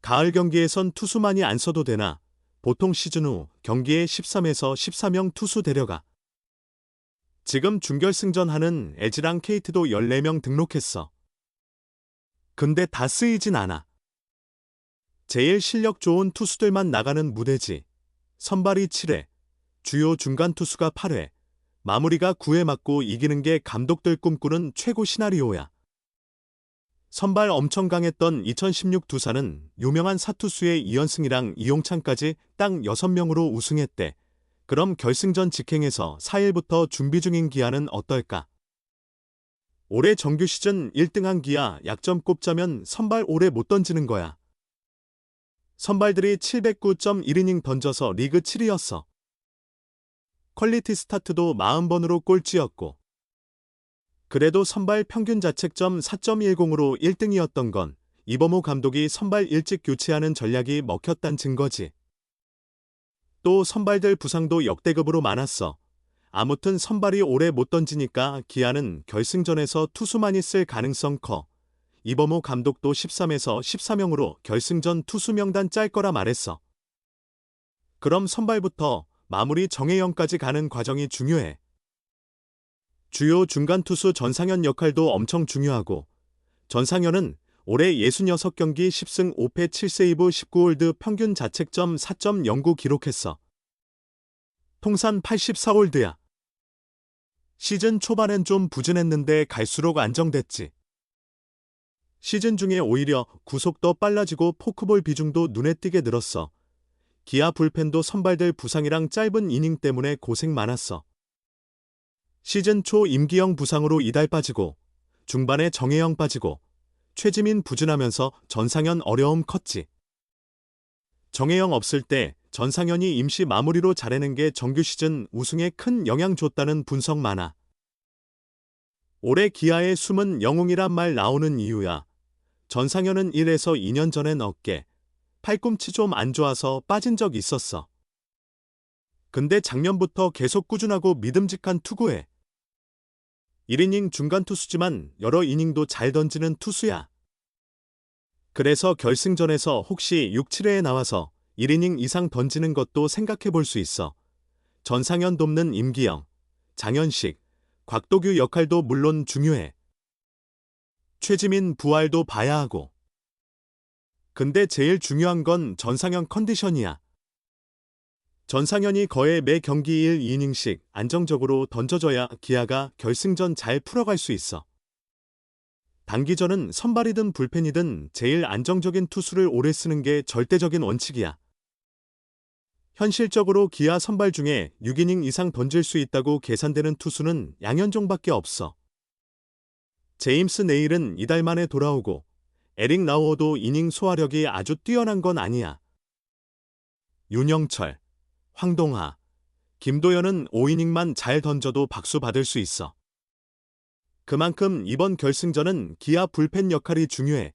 가을 경기에선 투수만이 안 써도 되나? 보통 시즌 후 경기에 13에서 14명 투수 데려가. 지금 준결승전 하는 LG랑 KT도 14명 등록했어. 근데 다 쓰이진 않아. 제일 실력 좋은 투수들만 나가는 무대지. 선발이 7회, 주요 중간 투수가 8회, 마무리가 9회 맞고 이기는 게 감독들 꿈꾸는 최고 시나리오야. 선발 엄청 강했던 2016 두산은 유명한 사투수의 이현승이랑 이용찬까지 딱 6명으로 우승했대. 그럼 결승전 직행에서 4일부터 준비 중인 기아는 어떨까? 올해 정규 시즌 1등한 기아 약점 꼽자면 선발 오래 못 던지는 거야. 선발들이 709.1이닝 던져서 리그 7위였어. 퀄리티 스타트도 40번으로 꼴찌였고. 그래도 선발 평균 자책점 4.10으로 1등이었던 건 이범호 감독이 선발 일찍 교체하는 전략이 먹혔단 증거지. 또 선발들 부상도 역대급으로 많았어. 아무튼 선발이 오래 못 던지니까 기아는 결승전에서 투수만이 쓸 가능성 커. 이범호 감독도 13에서 14명으로 결승전 투수 명단 짤 거라 말했어. 그럼 선발부터 마무리 정혜영까지 가는 과정이 중요해. 주요 중간 투수 전상현 역할도 엄청 중요하고, 전상현은 올해 66경기 10승 5패 7세이브 19홀드 평균 자책점 4.09 기록했어. 통산 84홀드야. 시즌 초반엔 좀 부진했는데 갈수록 안정됐지. 시즌 중에 오히려 구속도 빨라지고 포크볼 비중도 눈에 띄게 늘었어. 기아 불펜도 선발들 부상이랑 짧은 이닝 때문에 고생 많았어. 시즌 초 임기영 부상으로 이달 빠지고, 중반에 정혜영 빠지고, 최지민 부진하면서 전상현 어려움 컸지. 정혜영 없을 때 전상현이 임시 마무리로 잘해낸 게 정규 시즌 우승에 큰 영향 줬다는 분석 많아. 올해 기아의 숨은 영웅이란 말 나오는 이유야. 전상현은 1에서 2년 전엔 어깨, 팔꿈치 좀 안 좋아서 빠진 적 있었어. 근데 작년부터 계속 꾸준하고 믿음직한 투구해. 1이닝 중간 투수지만 여러 이닝도 잘 던지는 투수야. 그래서 결승전에서 혹시 6, 7회에 나와서 1이닝 이상 던지는 것도 생각해 볼 수 있어. 전상현 돕는 임기영, 장현식, 곽도규 역할도 물론 중요해. 최지민 부활도 봐야 하고. 근데 제일 중요한 건 전상현 컨디션이야. 전상현이 거의 매 경기 1, 2이닝씩 안정적으로 던져줘야 기아가 결승전 잘 풀어갈 수 있어. 단기전은 선발이든 불펜이든 제일 안정적인 투수를 오래 쓰는 게 절대적인 원칙이야. 현실적으로 기아 선발 중에 6이닝 이상 던질 수 있다고 계산되는 투수는 양현종밖에 없어. 제임스 네일은 이달 만에 돌아오고, 에릭 라우어도 이닝 소화력이 아주 뛰어난 건 아니야. 윤영철, 황동하, 김도현은 5이닝만 잘 던져도 박수 받을 수 있어. 그만큼 이번 결승전은 기아 불펜 역할이 중요해.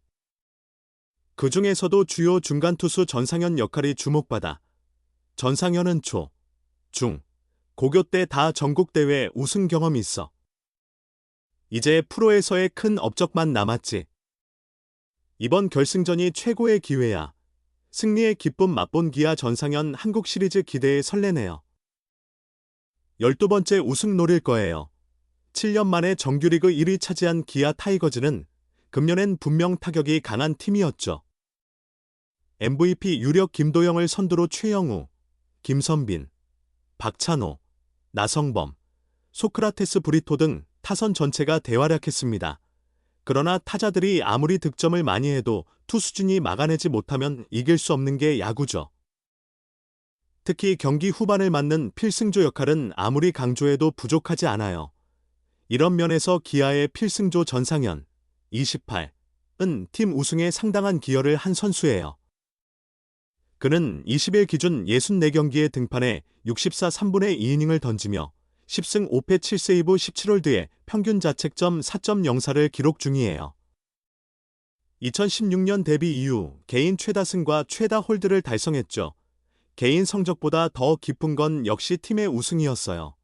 그 중에서도 주요 중간 투수 전상현 역할이 주목받아. 전상현은 초, 중, 고교 때 다 전국대회 우승 경험이 있어. 이제 프로에서의 큰 업적만 남았지. 이번 결승전이 최고의 기회야. 승리의 기쁨 맛본 기아 전상현 한국 시리즈 기대에 설레네요. 12번째 우승 노릴 거예요. 7년 만에 정규리그 1위 차지한 기아 타이거즈는 금년엔 분명 타격이 강한 팀이었죠. MVP 유력 김도영을 선두로 최영우, 김선빈, 박찬호, 나성범, 소크라테스 브리토 등 타선 전체가 대활약했습니다. 그러나 타자들이 아무리 득점을 많이 해도 투수진이 막아내지 못하면 이길 수 없는 게 야구죠. 특히 경기 후반을 맡는 필승조 역할은 아무리 강조해도 부족하지 않아요. 이런 면에서 기아의 필승조 전상현, 28은 팀 우승에 상당한 기여를 한 선수예요. 그는 20일 기준 64경기에 등판해 64 3분의 2이닝을 던지며 10승 5패 7세이브 17홀드에 평균 자책점 4.04를 기록 중이에요. 2016년 데뷔 이후 개인 최다승과 최다 홀드를 달성했죠. 개인 성적보다 더 깊은 건 역시 팀의 우승이었어요.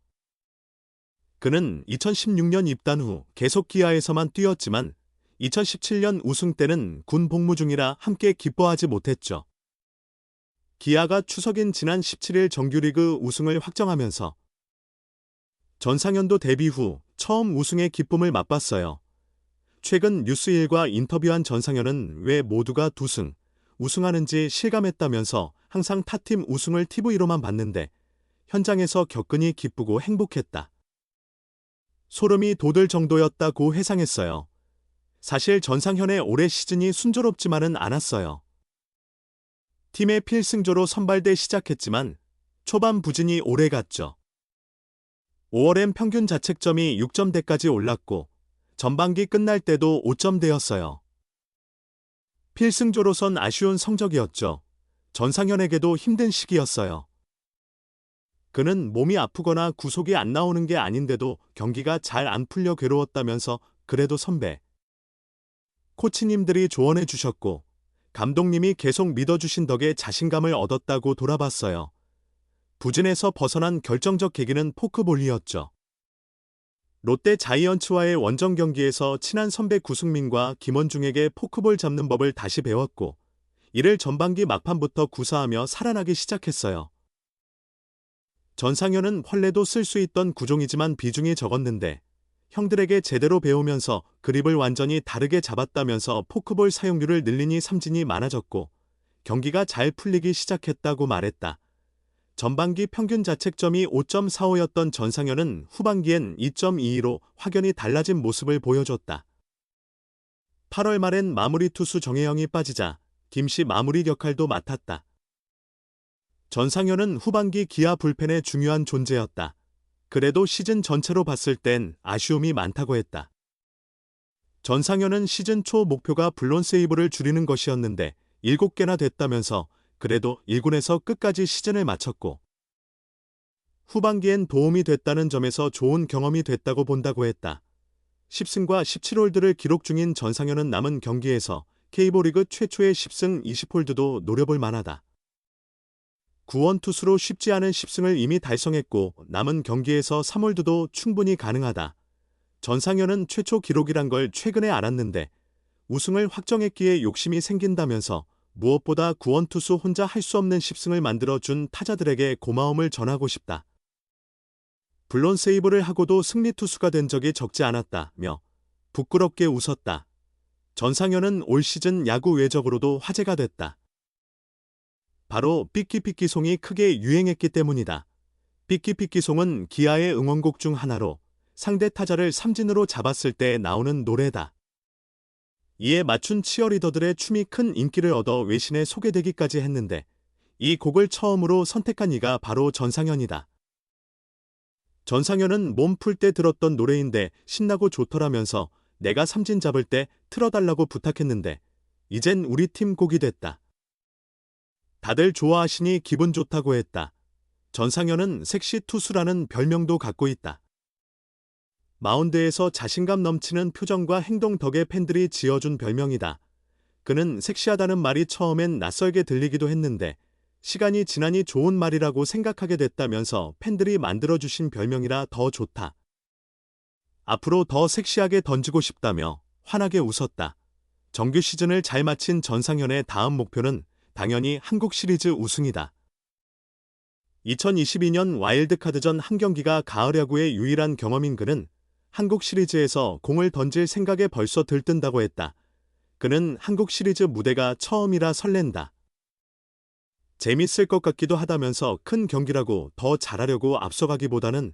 그는 2016년 입단 후 계속 기아에서만 뛰었지만 2017년 우승 때는 군 복무 중이라 함께 기뻐하지 못했죠. 기아가 추석인 지난 17일 정규리그 우승을 확정하면서 전상현도 데뷔 후 처음 우승의 기쁨을 맛봤어요. 최근 뉴스일과 인터뷰한 전상현은 왜 모두가 2승, 우승하는지 실감했다면서 항상 타팀 우승을 TV로만 봤는데 현장에서 겪으니 기쁘고 행복했다. 소름이 돋을 정도였다고 회상했어요. 사실 전상현의 올해 시즌이 순조롭지만은 않았어요. 팀의 필승조로 선발돼 시작했지만 초반 부진이 오래갔죠. 5월엔 평균 자책점이 6점대까지 올랐고 전반기 끝날 때도 5점대였어요. 필승조로선 아쉬운 성적이었죠. 전상현에게도 힘든 시기였어요. 그는 몸이 아프거나 구속이 안 나오는 게 아닌데도 경기가 잘 안 풀려 괴로웠다면서 그래도 선배, 코치님들이 조언해 주셨고 감독님이 계속 믿어주신 덕에 자신감을 얻었다고 돌아봤어요. 부진에서 벗어난 결정적 계기는 포크볼이었죠. 롯데 자이언츠와의 원정 경기에서 친한 선배 구승민과 김원중에게 포크볼 잡는 법을 다시 배웠고 이를 전반기 막판부터 구사하며 살아나기 시작했어요. 전상현은 헐레도 쓸 수 있던 구종이지만 비중이 적었는데 형들에게 제대로 배우면서 그립을 완전히 다르게 잡았다면서 포크볼 사용률을 늘리니 삼진이 많아졌고 경기가 잘 풀리기 시작했다고 말했다. 전반기 평균 자책점이 5.45였던 전상현은 후반기엔 2.22로 확연히 달라진 모습을 보여줬다. 8월 말엔 마무리 투수 정혜영이 빠지자 김씨 마무리 역할도 맡았다. 전상현은 후반기 기아 불펜의 중요한 존재였다. 그래도 시즌 전체로 봤을 땐 아쉬움이 많다고 했다. 전상현은 시즌 초 목표가 블론 세이브를 줄이는 것이었는데 7개나 됐다면서 그래도 1군에서 끝까지 시즌을 마쳤고 후반기엔 도움이 됐다는 점에서 좋은 경험이 됐다고 본다고 했다. 10승과 17홀드를 기록 중인 전상현은 남은 경기에서 K리그 최초의 10승 20홀드도 노려볼 만하다. 구원 투수로 쉽지 않은 10승을 이미 달성했고 남은 경기에서 3홀드도 충분히 가능하다. 전상현은 최초 기록이란 걸 최근에 알았는데 우승을 확정했기에 욕심이 생긴다면서 무엇보다 구원 투수 혼자 할 수 없는 10승을 만들어준 타자들에게 고마움을 전하고 싶다. 블론 세이브를 하고도 승리 투수가 된 적이 적지 않았다며 부끄럽게 웃었다. 전상현은 올 시즌 야구 외적으로도 화제가 됐다. 바로 삐끼삐끼송이 크게 유행했기 때문이다. 삐끼삐끼송은 기아의 응원곡 중 하나로 상대 타자를 삼진으로 잡았을 때 나오는 노래다. 이에 맞춘 치어리더들의 춤이 큰 인기를 얻어 외신에 소개되기까지 했는데 이 곡을 처음으로 선택한 이가 바로 전상현이다. 전상현은 몸 풀 때 들었던 노래인데 신나고 좋더라면서 내가 삼진 잡을 때 틀어달라고 부탁했는데 이젠 우리 팀 곡이 됐다. 다들 좋아하시니 기분 좋다고 했다. 전상현은 섹시 투수라는 별명도 갖고 있다. 마운드에서 자신감 넘치는 표정과 행동 덕에 팬들이 지어준 별명이다. 그는 섹시하다는 말이 처음엔 낯설게 들리기도 했는데 시간이 지나니 좋은 말이라고 생각하게 됐다면서 팬들이 만들어주신 별명이라 더 좋다. 앞으로 더 섹시하게 던지고 싶다며 환하게 웃었다. 정규 시즌을 잘 마친 전상현의 다음 목표는 당연히 한국 시리즈 우승이다. 2022년 와일드카드전 한 경기가 가을 야구의 유일한 경험인 그는 한국 시리즈에서 공을 던질 생각에 벌써 들뜬다고 했다. 그는 한국 시리즈 무대가 처음이라 설렌다. 재밌을 것 같기도 하다면서 큰 경기라고 더 잘하려고 앞서가기보다는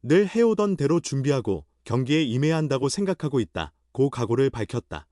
늘 해오던 대로 준비하고 경기에 임해야 한다고 생각하고 있다. 고 각오를 밝혔다.